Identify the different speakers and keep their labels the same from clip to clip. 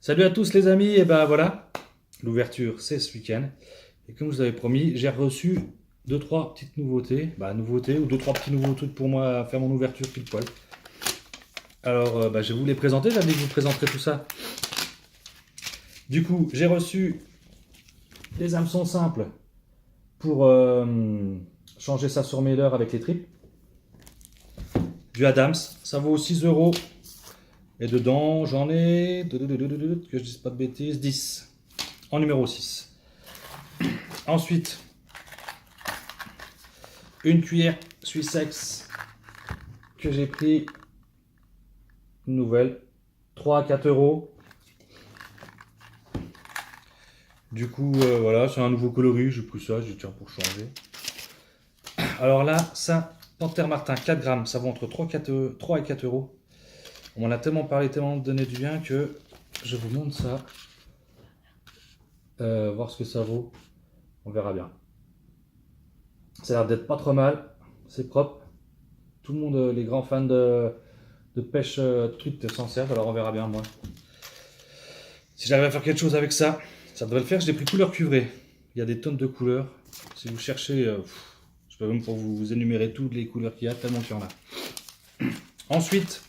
Speaker 1: Salut à tous les amis, et ben voilà, l'ouverture c'est ce week-end. Et comme je vous avais promis, j'ai reçu deux trois petites nouveautés, nouveautés ou deux trois petits nouveaux trucs pour moi à faire mon ouverture pile poil. Alors je vais vous les présenter, j'avais dit que je vous présenterai tout ça. Du coup, j'ai reçu des hameçons simples pour changer ça sur mailer avec les tripes. Du Adams, ça vaut 6 euros. Et dedans, j'en ai, que je dise pas de bêtises, 10 en numéro 6. Ensuite, une cuillère Suissex que j'ai pris, une nouvelle, 3 à 4 euros. Du coup, voilà, c'est un nouveau coloris, j'ai pris ça, j'ai dit tiens pour changer. Alors là, ça, Panthère Martin, 4 grammes, ça vaut entre 3 et 4 euros. On m'en a tellement parlé, tellement donné du bien que je vous montre ça. Voir ce que ça vaut, on verra bien. Ça a l'air d'être pas trop mal, c'est propre. Tout le monde, les grands fans de pêche truite s'en servent, alors on verra bien moi. Si j'arrive à faire quelque chose avec ça, ça devrait le faire. Je l'ai pris couleur cuivrée. Il y a des tonnes de couleurs. Si vous cherchez, je peux même pour vous énumérer toutes les couleurs qu'il y a, tellement qu'il y en a. Ensuite,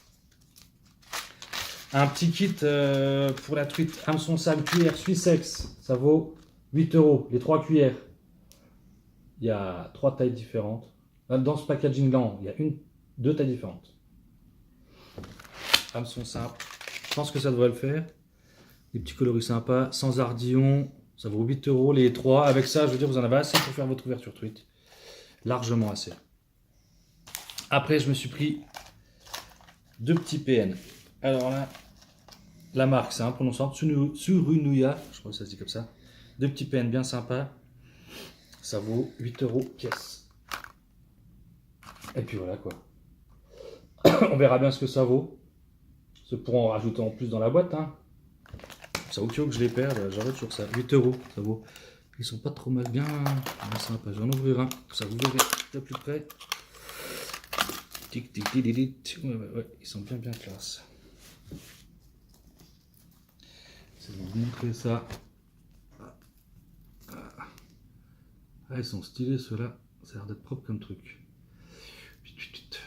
Speaker 1: un petit kit pour la truite hameçon sable cuillère Suissex. Ça vaut 8 euros, les 3 cuillères. Il y a 3 tailles différentes. Dans ce packaging-là, il y a deux tailles différentes. Hameçon simple. Je pense que ça devrait le faire. Des petits coloris sympas, sans ardillon. Ça vaut 8 euros les 3. Avec ça, je veux dire, vous en avez assez pour faire votre ouverture truite. Largement assez. Après, je me suis pris deux petits PN. Alors là, la marque, c'est imprononçable. Tsurunuya, je crois que ça se dit comme ça. Deux petits PN bien sympas. Ça vaut 8 euros pièce. Et puis voilà quoi. On verra bien ce que ça vaut. Ce pourront en rajouter en plus dans la boîte. Hein. Ça vaut que je les perde, j'arrête toujours ça. 8 euros, ça vaut. Ils sont pas trop mal, bien sympas. Je vais en ouvrir un, ça vous verrez de plus près. Tic tic tic tic. Ouais, ils sont bien classe. Je vais vous montrer ça. Ah, ils sont stylés ceux-là. Ça a l'air d'être propre comme truc.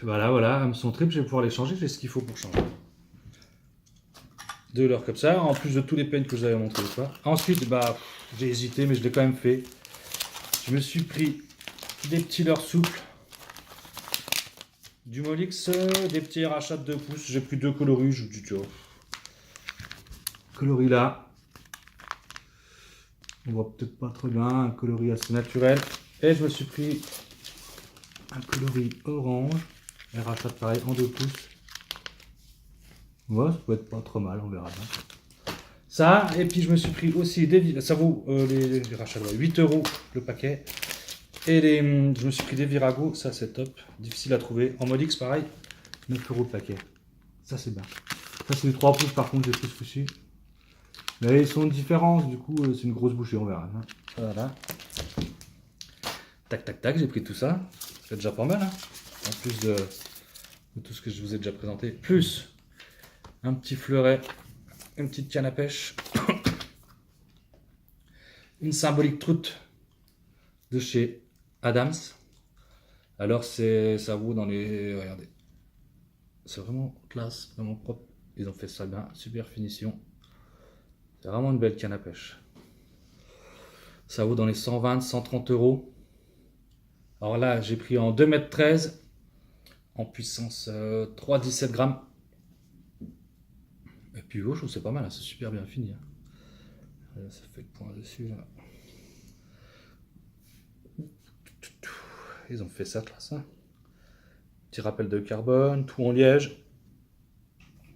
Speaker 1: Voilà, hameçon trip, je vais pouvoir les changer, j'ai ce qu'il faut pour changer. Deux leurres comme ça, en plus de tous les peines que je vous avais montré. Ensuite, j'ai hésité, mais je l'ai quand même fait. Je me suis pris des petits leurres souples. Du Molix, des petits rachats de 2 pouces. J'ai pris deux coloris, je vous dis, tu vois. Coloris là. On voit peut-être pas très bien, un coloris assez naturel. Et je me suis pris un coloris orange. Un rachat pareil en 2 pouces. Ouais, ça peut être pas trop mal, on verra bien. Ça, et puis je me suis pris aussi des. Ça vaut les rachats, 8 euros le paquet. Et je me suis pris des Virago, ça c'est top. Difficile à trouver. En Molix, pareil, 9 euros le paquet. Ça c'est bien. Ça c'est les 3 pouces par contre, j'ai plus souci. Mais ils sont différents, du coup c'est une grosse bouchée, on verra. Hein. Voilà. Tac tac tac, j'ai pris tout ça. C'est déjà pas mal. Hein. En plus de tout ce que je vous ai déjà présenté. Plus un petit fleuret, une petite canne à pêche, une symbolique troute de chez Adams. Alors ça vaut dans les... Regardez. C'est vraiment classe, vraiment propre. Ils ont fait ça bien, super finition. C'est vraiment une belle canne à pêche. Ça vaut dans les 120, 130 euros. Alors là, j'ai pris en 2,13 m, en puissance 3,17 grammes. Et puis, je trouve que c'est pas mal, hein, c'est super bien fini. Hein. Ça fait le point dessus, là. Ils ont fait ça, classe. Hein. Petit rappel de carbone, tout en liège.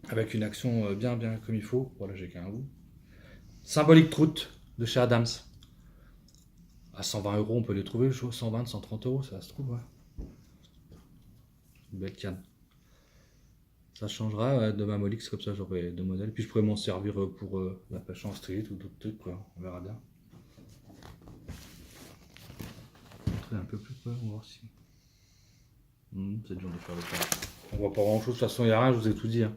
Speaker 1: Avec une action bien comme il faut. Voilà, j'ai qu'un bout. Symbolique troute de chez Adams. À 120 euros, on peut les trouver, 120, 130 euros, ça se trouve. Ouais. Une belle canne. Ça changera de ma Molix, comme ça j'aurai deux modèles. Puis je pourrais m'en servir pour la pêche en street ou d'autres trucs, quoi. On verra bien. Un peu plus, quoi. On va voir si. C'est dur de faire le temps. On voit pas grand chose, de toute façon, il n'y a rien, je vous ai tout dit. Hein.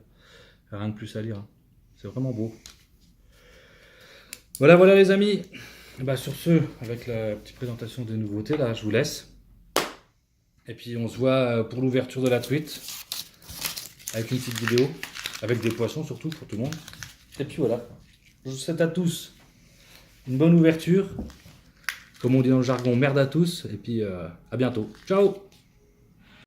Speaker 1: Il n'y a rien de plus à lire. Hein. C'est vraiment beau. Voilà, voilà les amis. Et bah, sur ce, avec la petite présentation des nouveautés, là, je vous laisse. Et puis on se voit pour l'ouverture de la truite. Avec une petite vidéo. Avec des poissons surtout pour tout le monde. Et puis voilà. Je vous souhaite à tous une bonne ouverture. Comme on dit dans le jargon, merde à tous. Et puis à bientôt. Ciao!